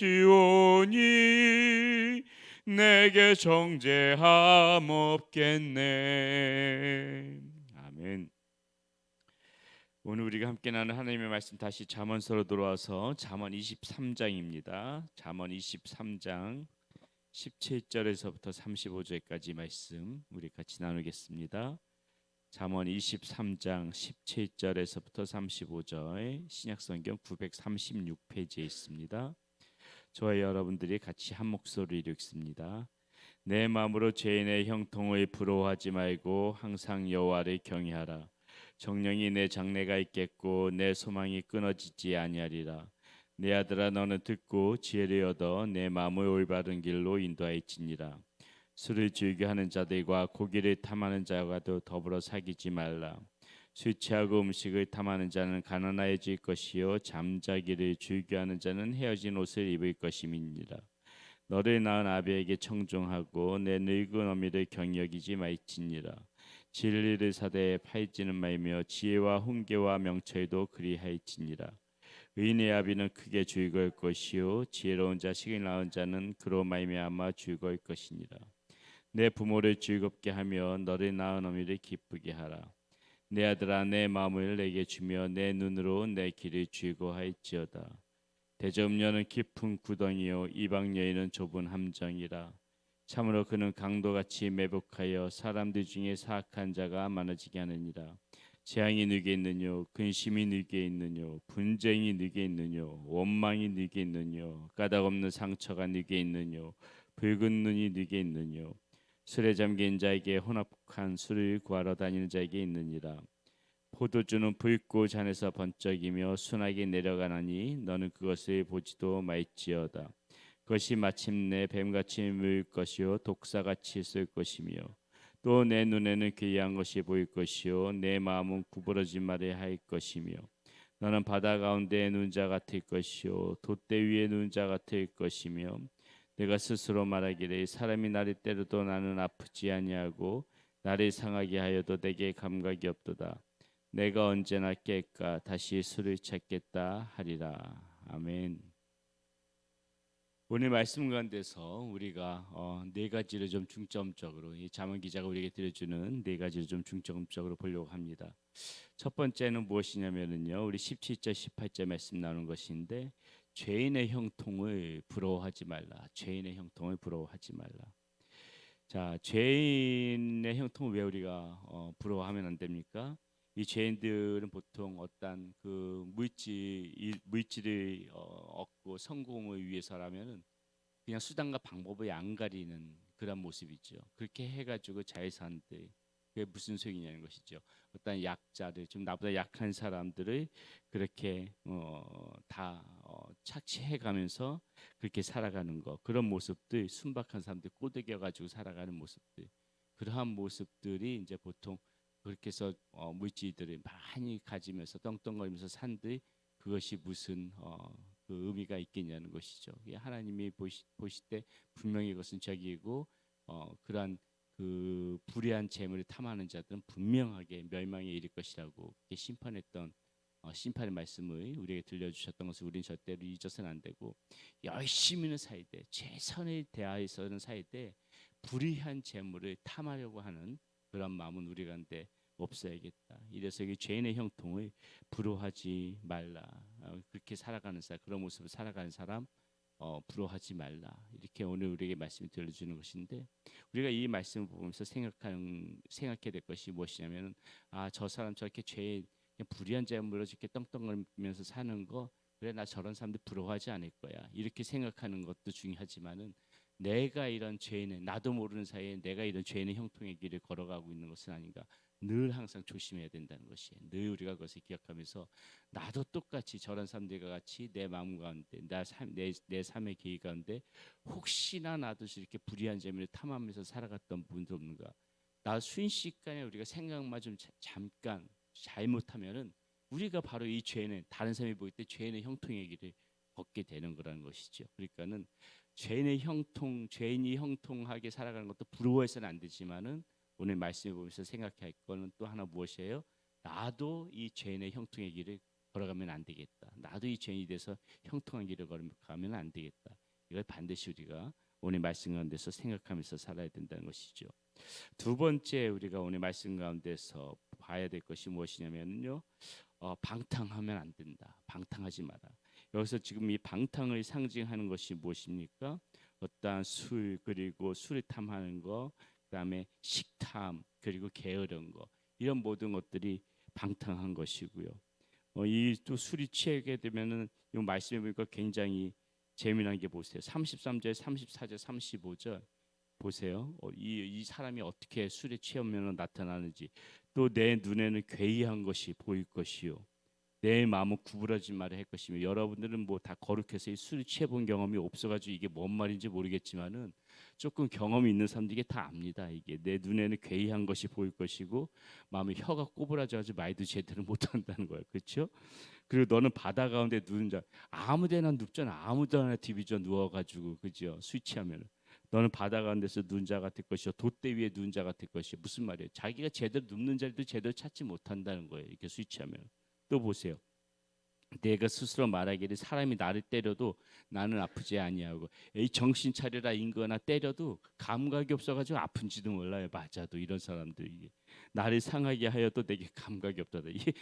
뛰오니 내게 정죄함 없겠네. 아멘. 오늘 우리가 함께 나눈 하나님의 말씀, 다시 잠언서로 돌아와서 잠언 23장입니다. 잠언 23장 17절에서부터 35절까지 말씀 우리 같이 나누겠습니다. 잠언 23장 17절에서부터 35절, 신약성경 936페이지에 있습니다. 저와 여러분들이 같이 한 목소리로 읽습니다. 내 마음으로 죄인의 형통을 부러워하지 말고 항상 여호와를 경외하라. 정령이 내 장래가 있겠고 내 소망이 끊어지지 아니하리라. 내 아들아, 너는 듣고 지혜를 얻어 내 마음을 올바른 길로 인도하였지니라. 술을 즐겨하는 자들과 고기를 탐하는 자와도 더불어 사귀지 말라. 술 취하고 음식을 탐하는 자는 가난해질 것이요 잠자기를 즐겨하는 자는 헤어진 옷을 입을 것임이니라. 너를 낳은 아비에게 청종하고 내 늙은 어미를 경여기지 말지니라. 진리를 사대에 팔지는 말며 지혜와 훈계와 명철도 그리하였지니라. 의인의 아비는 크게 즐거울 것이요 지혜로운 자식을 낳은 자는 그로 말미암아 즐거울 것이니라. 내 부모를 즐겁게 하며 너를 낳은 어미를 기쁘게 하라. 내 아들아, 내 마음을 내게 주며 내 눈으로 내 길을 즐거워할지어다. 대접녀는 깊은 구덩이요 이방 여인은 좁은 함정이라. 참으로 그는 강도같이 매복하여 사람들 중에 사악한 자가 많아지게 하느니라. 재앙이 네게 있느뇨, 근심이 네게 있느뇨, 분쟁이 네게 있느뇨, 원망이 네게 있느뇨, 까닭없는 상처가 네게 있느뇨, 붉은 눈이 네게 있느뇨. 술에 잠긴 자에게 혼합한 술을 구하러 다니는 자에게 있느니라. 포도주는 붉고 잔에서 번쩍이며 순하게 내려가나니 너는 그것을 보지도 말지어다. 그것이 마침내 뱀같이 물릴 것이요 독사같이 쓸 것이며 또 내 눈에는 괴이한 것이 보일 것이요 내 마음은 구부러진 말을 할 것이며 너는 바다 가운데 눈자 같을 것이요 돛대 위에 눈자 같을 것이며 내가 스스로 말하기를 사람이 나를 때려도 나는 아프지 아니하고 나를 상하게 하여도 내게 감각이 없도다. 내가 언제나 깰까 다시 술을 찾겠다 하리라. 아멘. 오늘 말씀 가운데서 우리가 네 가지를 좀 중점적으로, 이 잠언 기자가 우리에게 들려주는 네 가지를 좀 중점적으로 보려고 합니다. 첫 번째는 무엇이냐면요, 우리 17절 18절 말씀 나눈 것인데, 죄인의 형통을 부러워하지 말라. 죄인의 형통을 부러워하지 말라. 자, 죄인의 형통을 왜 우리가 부러워하면 안 됩니까? 이 죄인들은 보통 어떤 그 물질을 얻고 성공을 위해서라면은 그냥 수단과 방법을 안 가리는 그런 모습이죠. 그렇게 해가지고 잘 사는데 그게 무슨 소용이냐는 것이죠. 어떤 약자들, 좀 나보다 약한 사람들을 그렇게 다 착취해가면서 그렇게 살아가는 거, 그런 모습들, 순박한 사람들 꼬드겨가지고 살아가는 모습들, 그러한 모습들이 이제 보통 그렇게 해서 물질들을 많이 가지면서 떵떵거리면서 산들, 그것이 무슨 그 의미가 있겠냐는 것이죠. 하나님이 보실 때 분명히 그것은 적이고 그러한 그 불의한 재물을 탐하는 자들은 분명하게 멸망에 이를 것이라고 심판했던 심판의 말씀을 우리에게 들려주셨던 것을 우리는 절대로 잊어서는 안 되고, 열심히는 살되 최선을 대하여서는 살되 불의한 재물을 탐하려고 하는 그런 마음은 우리 가운데 없어야겠다. 이래서 이 죄인의 형통을 부러워하지 말라. 그렇게 살아가는 사람, 그런 모습을 살아가는 사람 부러워하지 말라. 이렇게 오늘 우리에게 말씀이 들려주는 것인데, 우리가 이 말씀을 보면서 생각해야 될 것이 무엇이냐면, 저 사람 저렇게 죄 그냥 불의한 재물로 저렇게 떵떵거리면서 사는 거, 그래 나 저런 사람들 부러워하지 않을 거야. 이렇게 생각하는 것도 중요하지만은, 내가 이런 죄인의, 나도 모르는 사이에 내가 이런 죄인의 형통의 길을 걸어가고 있는 것은 아닌가, 늘 항상 조심해야 된다는 것이, 늘 우리가 그것을 기억하면서 나도 똑같이 저런 사람들과 같이 내 마음 가운데 내 삶의 계획 가운데 혹시나 나도 이렇게 불의한 재미를 탐하면서 살아갔던 분들 없는가. 나 순식간에 우리가 생각만 좀 잠깐 잘못하면은 우리가 바로 이 죄는, 다른 사람이 보일 때 죄인의 형통의 길을 걷게 되는 거라는 것이죠. 그러니까는 죄인이 형통하게 살아가는 것도 부러워해서는 안 되지만은, 오늘 말씀을 보면서 생각해야 할 거는 또 하나 무엇이에요? 나도 이 죄인의 형통의 길을 걸어가면 안 되겠다. 나도 이 죄인이 돼서 형통한 길을 걸어가면 안 되겠다. 이걸 반드시 우리가 오늘 말씀 가운데서 생각하면서 살아야 된다는 것이죠. 두 번째 우리가 오늘 말씀 가운데서 봐야 될 것이 무엇이냐면요. 방탕하면 안 된다. 방탕하지 마라. 여기서 지금 이 방탕을 상징하는 것이 무엇입니까? 어떠한 술 그리고 술을 탐하는 거, 그다음에 식탐 그리고 게으른 거 이런 모든 것들이 방탕한 것이고요. 이 또 술이 취하게 되면은 이 말씀해 보니까 굉장히 재미난 게 보세요. 33절, 34절, 35절 보세요. 이 사람이 어떻게 술에 취하면 나타나는지. 또 내 눈에는 괴이한 것이 보일 것이요. 내 마음은 구부러진 말을 할 것이며. 여러분들은 뭐 다 거룩해서 이 술을 취해본 경험이 없어가지고 이게 뭔 말인지 모르겠지만은 조금 경험이 있는 사람들이 이게 다 압니다. 이게 내 눈에는 괴이한 것이 보일 것이고 마음에 혀가 꼬부라져가지고 말도 제대로 못한다는 거예요. 그렇죠? 그리고 너는 바다 가운데 누운 자 아무데나 눕잖아. 아무데나 디비져 누워가지고 그죠? 술 취하면 너는 바다 가운데서 누운 자 같을 것이요 돛대 위에 누운 자 같을 것이요. 무슨 말이에요? 자기가 제대로 눕는 자리도 제대로 찾지 못한다는 거예요. 이렇게 술 취하면. 또 보세요. 내가 스스로 말하기를 사람이 나를 때려도 나는 아프지 아니하고 이 정신 차려라 인거나 때려도 감각이 없어가지고 아픈지도 몰라요. 맞아도 이런 사람들이 나를 상하게 하여도 내게 감각이 없다. 이게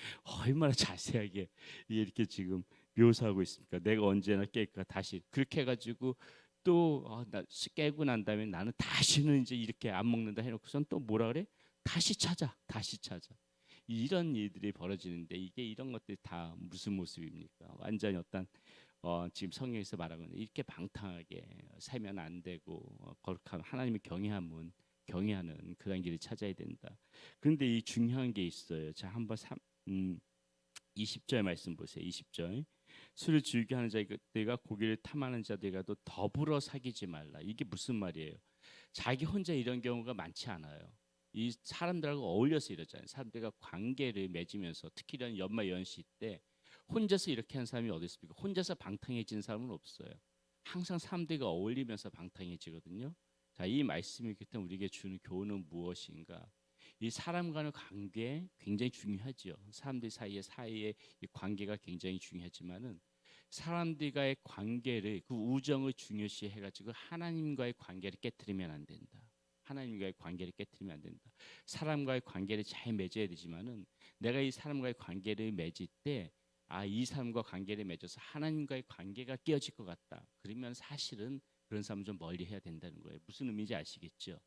얼마나 자세하게 이렇게 지금 묘사하고 있습니까? 내가 언제나 깰까 다시 그렇게 해가지고 또 나 깨고 난 다음에 나는 다시는 이제 이렇게 안 먹는다 해놓고선 또 뭐라 그래? 다시 찾아, 다시 찾아. 이런 일들이 벌어지는데 이게 이런 것들이 다 무슨 모습입니까? 완전히 어떤 지금 성경에서 말하고 있는 이렇게 방탕하게 살면 안 되고 거룩한 하나님의 경외하는 그런 길을 찾아야 된다. 그런데 이 중요한 게 있어요. 자, 한번 20절 말씀 보세요. 20절. 술을 즐겨 하는 자들과 고기를 탐하는 자들과도 더불어 사귀지 말라. 이게 무슨 말이에요? 자기 혼자 이런 경우가 많지 않아요. 이 사람들하고 어울려서 이러잖아요. 사람들과 관계를 맺으면서 특히 이런 연말 연시 때 혼자서 이렇게 하는 사람이 어디 있습니까? 혼자서 방탕해지는 사람은 없어요. 항상 사람들과 어울리면서 방탕해지거든요. 자, 이 말씀이 그때 우리에게 주는 교훈은 무엇인가? 이 사람과의 관계 굉장히 중요하죠. 사람들 사이의 이 관계가 굉장히 중요하지만은 사람들과의 관계를 그 우정을 중요시 해가지고 하나님과의 관계를 깨뜨리면 안 된다. 하나님과의 관계를 깨뜨리면 안 된다. 사람과의 관계를 잘 맺어야 되지만은 내가 이 사람과의 관계를 맺을 때 이 사람과 관계를 맺어서 하나님과의 관계가 깨어질 것 같다. 그러면 사실은 그런 사람은 좀 멀리 해야 된다는 거예요. 무슨 의미인지 아시겠죠?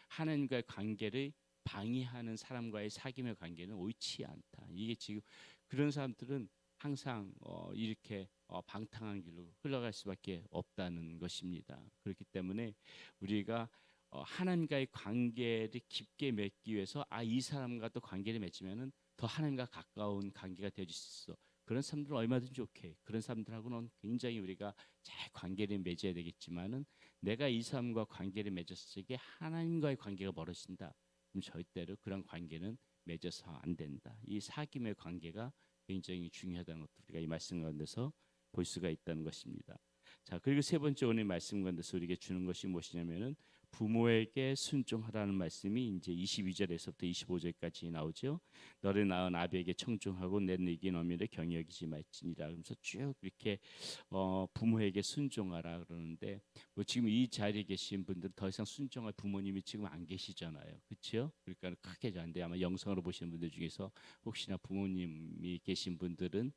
하나님과의 관계를 방해하는 사람과의 사귐의 관계는 옳지 않다. 이게 지금 그런 사람들은 항상 이렇게 방탕한 길로 흘러갈 수밖에 없다는 것입니다. 그렇기 때문에 우리가 하나님과의 관계를 깊게 맺기 위해서 이 사람과 또 관계를 맺으면은 더 하나님과 가까운 관계가 되어질 수 있어. 그런 사람들은 얼마든지 오케이. 그런 사람들하고는 굉장히 우리가 잘 관계를 맺어야 되겠지만은 내가 이 사람과 관계를 맺었을 때 하나님과의 관계가 멀어진다. 그럼 절대로 그런 관계는 맺어서 안 된다. 이 사귐의 관계가 굉장히 중요하다는 것도 우리가 이 말씀 가운데서 볼 수가 있다는 것입니다. 자, 그리고 세 번째 오늘 말씀 가운데서 우리에게 주는 것이 무엇이냐면은 부모에게 순종하라는 말씀이 이제 22절에서부터 25절까지 나오죠. 너를 낳은 아비에게 청종하고 내 이긴 어미를 경히 여기지 말지니라. 그러면서 쭉 이렇게 부모에게 순종하라 그러는데 뭐 지금 이 자리에 계신 분들 더 이상 순종할 부모님이 지금 안 계시잖아요. 그렇죠? 그러니까 크게 안 돼. 아마 영상으로 보시는 분들 중에서 혹시나 부모님이 계신 분들은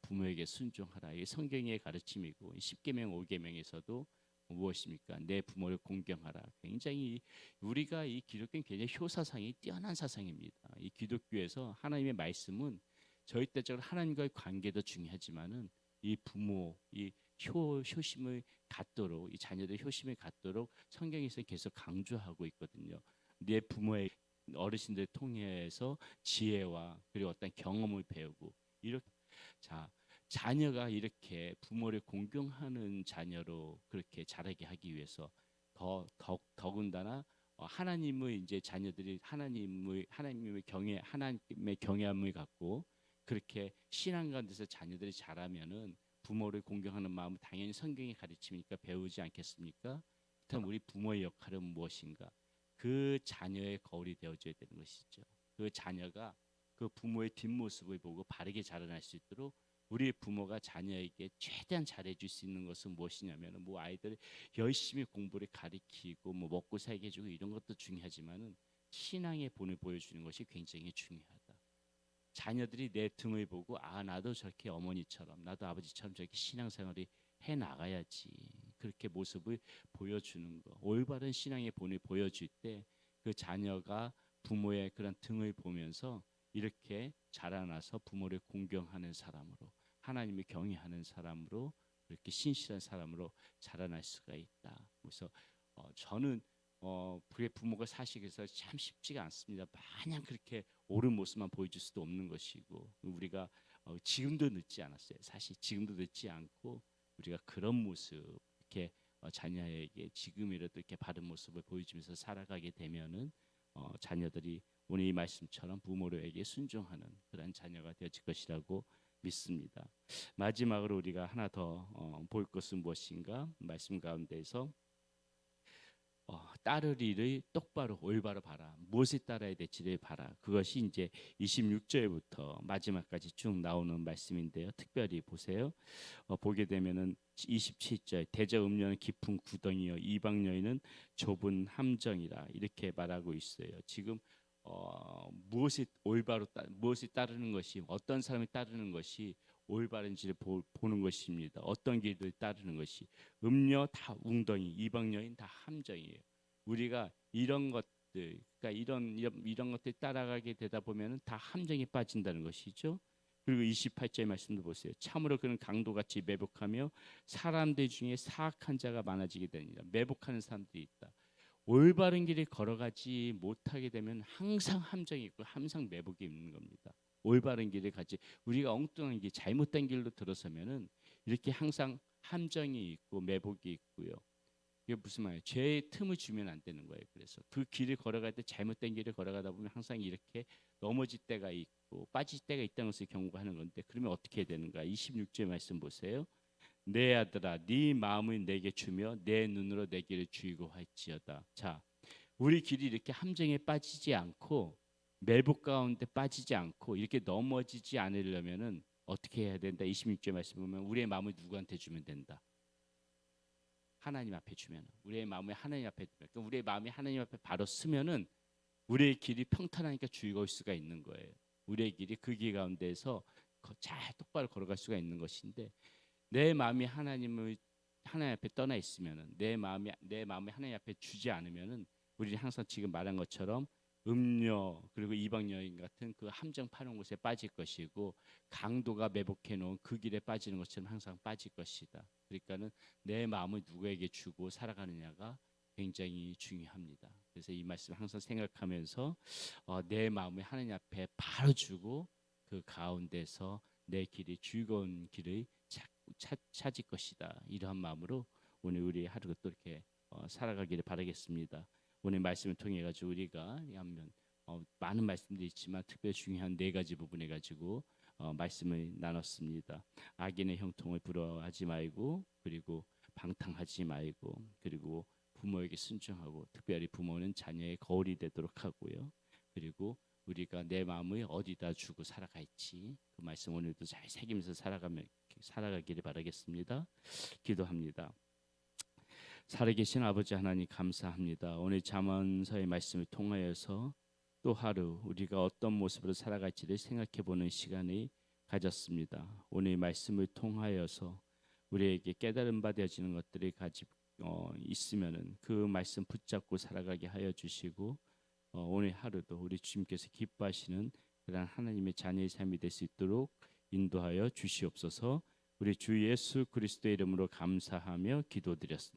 부모에게 순종하라. 이게 성경의 가르침이고 10계명 5계명에서도 무엇입니까? 내 부모를 공경하라. 굉장히 우리가 이 기독교는 굉장히 효사상이 뛰어난 사상입니다. 이 기독교에서 하나님의 말씀은 절대적으로 하나님과의 관계도 중요하지만은 이 부모, 이 효심을 갖도록 이 자녀들 효심을 갖도록 성경에서 계속 강조하고 있거든요. 내 부모의 어르신들 통해서 지혜와 그리고 어떤 경험을 배우고 이렇게 자 자녀가 이렇게 부모를 공경하는 자녀로 그렇게 자라게 하기 위해서 더군다나 하나님의 이제 자녀들이 하나님의 하나님의 경외함을 갖고 그렇게 신앙 가운데서 자녀들이 자라면은 부모를 공경하는 마음은 당연히 성경의 가르침이니까 배우지 않겠습니까? 그렇다면 우리 부모의 역할은 무엇인가? 그 자녀의 거울이 되어줘야 되는 것이죠. 그 자녀가 그 부모의 뒷모습을 보고 바르게 자라날 수 있도록 우리 부모가 자녀에게 최대한 잘해줄 수 있는 것은 무엇이냐면 뭐 아이들 열심히 공부를 가르치고 뭐 먹고 살게 해주고 이런 것도 중요하지만은 신앙의 본을 보여주는 것이 굉장히 중요하다. 자녀들이 내 등을 보고 아 나도 저렇게 어머니처럼 나도 아버지처럼 저렇게 신앙생활을 해 나가야지 그렇게 모습을 보여주는 거 올바른 신앙의 본을 보여줄 때 그 자녀가 부모의 그런 등을 보면서 이렇게 자라나서 부모를 공경하는 사람으로 하나님을 경외하는 사람으로 이렇게 신실한 사람으로 자라날 수가 있다. 그래서 저는 그의 부모가 사시기 위해서 참 쉽지가 않습니다. 마냥 그렇게 옳은 모습만 보여줄 수도 없는 것이고 우리가 지금도 늦지 않았어요. 사실 지금도 늦지 않고 우리가 그런 모습 이렇게 자녀에게 지금이라도 이렇게 바른 모습을 보여주면서 살아가게 되면은 자녀들이 오늘 이 말씀처럼 부모에게 순종하는 그런 자녀가 되어질 것이라고 믿습니다. 마지막으로 우리가 하나 더 볼 것은 무엇인가? 말씀 가운데에서 따를 일을 똑바로 올바로 봐라. 무엇에 따라야 될지를 봐라. 그것이 이제 26절부터 마지막까지 쭉 나오는 말씀인데요. 특별히 보세요. 보게 되면은 27절 대저 음녀는 깊은 구덩이요 이방 여인은 좁은 함정이라 이렇게 말하고 있어요. 지금 무엇이 올바로 무엇이 따르는 것이 어떤 사람이 따르는 것이 올바른지를 보는 것입니다. 어떤 길을 따르는 것이 음녀 다 웅덩이 이방 여인 다 함정이에요. 우리가 이런 것들 그러니까 이런 것들 따라가게 되다 보면은 다 함정에 빠진다는 것이죠. 그리고 28절 말씀도 보세요. 참으로 그는 강도같이 매복하며 사람들 중에 사악한 자가 많아지게 되니라. 매복하는 사람들이 있다. 올바른 길을 걸어가지 못하게 되면 항상 함정이 있고 항상 매복이 있는 겁니다. 올바른 길을 가지 우리가 엉뚱한 길 잘못된 길로 들어서면은 이렇게 항상 함정이 있고 매복이 있고요. 이게 무슨 말이에요? 죄의 틈을 주면 안 되는 거예요. 그래서 그 길을 걸어갈 때 잘못된 길을 걸어가다 보면 항상 이렇게 넘어질 때가 있고 빠질 때가 있다는 것을 경고하는 건데 그러면 어떻게 해야 되는가? 26절 말씀 보세요. 내 아들아 네 마음을 내게 주며 내 눈으로 내 길을 주의고 할지어다. 자, 우리 길이 이렇게 함정에 빠지지 않고 매복 가운데 빠지지 않고 이렇게 넘어지지 않으려면은 어떻게 해야 된다? 26절 말씀 보면 우리의 마음을 누구한테 주면 된다? 하나님 앞에 주면 우리의 마음을 하나님 앞에 두면 그러니까 우리의 마음이 하나님 앞에 바로 쓰면은 우리의 길이 평탄하니까 주의가 올 수가 있는 거예요. 우리의 길이 그 길 가운데에서 잘 똑바로 걸어갈 수가 있는 것인데 내 마음이 하나님 앞에 떠나 있으면은 내 마음이 하나님 앞에 주지 않으면은 우리는 항상 지금 말한 것처럼 음녀 그리고 이방 여인 같은 그 함정 파는 곳에 빠질 것이고 강도가 매복해 놓은 그 길에 빠지는 것처럼 항상 빠질 것이다. 그러니까는 내 마음을 누구에게 주고 살아가느냐가 굉장히 중요합니다. 그래서 이 말씀 항상 생각하면서 내 마음을 하나님 앞에 바로 주고 그 가운데서 내 길이 즐거운 길을 찾을 것이다. 이러한 마음으로 오늘 우리 하루가 또 이렇게 살아가기를 바라겠습니다. 오늘 말씀을 통해 가지고 우리가 한번 많은 말씀들이 있지만 특별히 중요한 네 가지 부분에 가지고 말씀을 나눴습니다. 악인의 형통을 부러워하지 말고 그리고 방탕하지 말고 그리고 부모에게 순종하고 특별히 부모는 자녀의 거울이 되도록 하고요. 그리고 우리가 내 마음을 어디다 주고 살아갈지 그 말씀 오늘도 잘 새기면서 살아가기를 바라겠습니다. 기도합니다. 살아계신 아버지 하나님 감사합니다. 오늘 잠언서의 말씀을 통하여서 또 하루 우리가 어떤 모습으로 살아갈지를 생각해보는 시간을 가졌습니다. 오늘 말씀을 통하여서 우리에게 깨달음 받아지는 것들이 가지고 있으면은 그 말씀 붙잡고 살아가게 하여 주시고 오늘 하루도 우리 주님께서 기뻐하시는 그런 하나님의 자녀의 삶이 될 수 있도록 인도하여 주시옵소서. 우리 주 예수 그리스도의 이름으로 감사하며 기도드렸습니다.